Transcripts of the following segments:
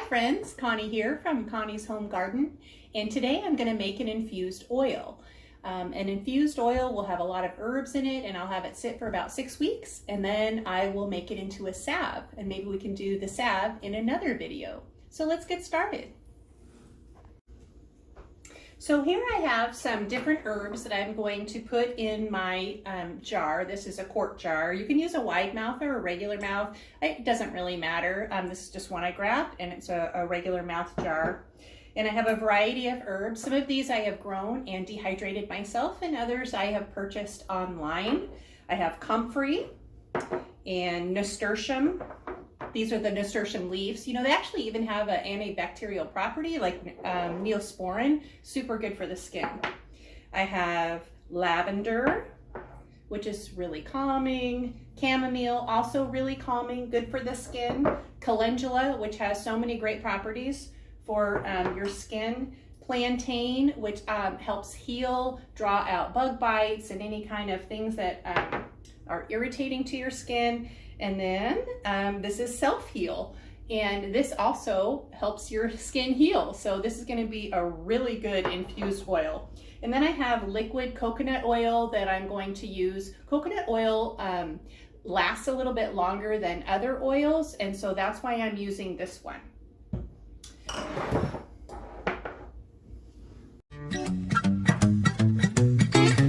friends, Connie here from Connie's Home Garden, and today I'm going to make an infused oil. An infused oil will have a lot of herbs in it, and I'll have it sit for about 6 weeks, and then I will make it into a salve, and maybe we can do the salve in another video. So let's get started. So here I have some different herbs that I'm going to put in my jar. This is a quart jar. You can use a wide mouth or a regular mouth. It doesn't really matter. This is just one I grabbed, and it's a regular mouth jar. And I have a variety of herbs. Some of these I have grown and dehydrated myself, and others I have purchased online. I have comfrey and nasturtium. These are the nasturtium leaves. You know, they actually even have an antibacterial property like neosporin, super good for the skin. I have lavender, which is really calming. Chamomile, also really calming, good for the skin. Calendula, which has so many great properties for your skin. Plantain, which helps heal, draw out bug bites and any kind of things that are irritating to your skin. And then this is self-heal, and this also helps your skin heal. So this is going to be a really good infused oil. And then I have liquid coconut oil that I'm going to use. Coconut oil lasts a little bit longer than other oils, and so that's why I'm using this one. My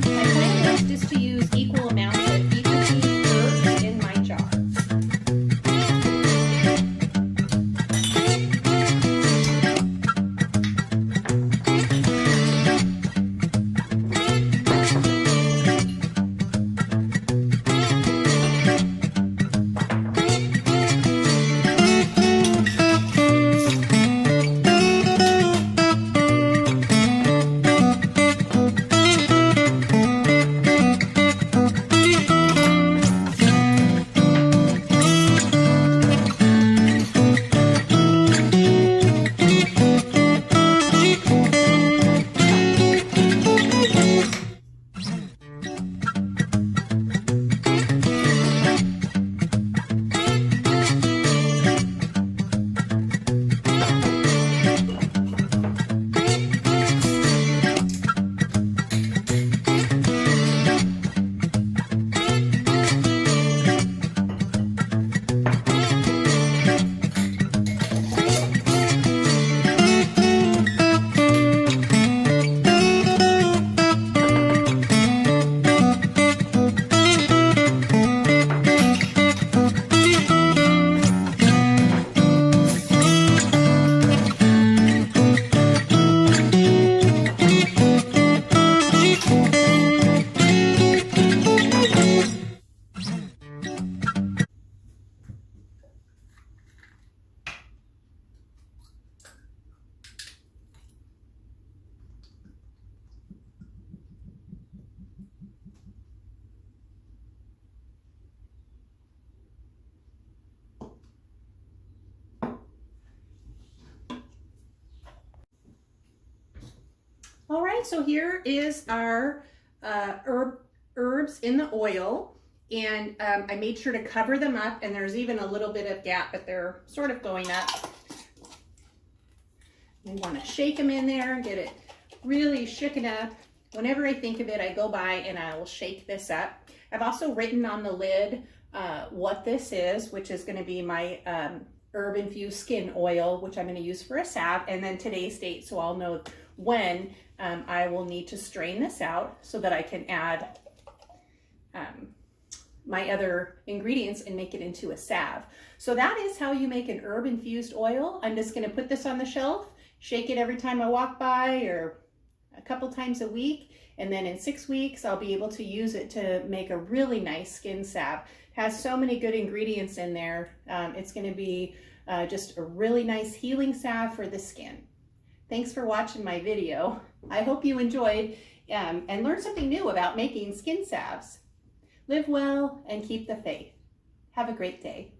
plan is just to use equal amounts of each of these herbs in my jar. All right, so here is our herbs in the oil, and I made sure to cover them up, and there's even a little bit of gap, but they're sort of going up. You want to shake them in there and get it really shaken up. Whenever I think of it, I go by and I will shake this up. I've also written on the lid what this is, which is going to be my herb infused skin oil, which I'm going to use for a salve, and then today's date, so I'll know when I will need to strain this out so that I can add my other ingredients and make it into a salve. So that is how you make an herb infused oil. I'm just going to put this on the shelf, shake it every time I walk by or a couple times a week, and then in 6 weeks I'll be able to use it to make a really nice skin salve. It has so many good ingredients in there. It's going to be just a really nice healing salve for the skin. Thanks for watching my video. I hope you enjoyed and learned something new about making skin salves. Live well and keep the faith. Have a great day.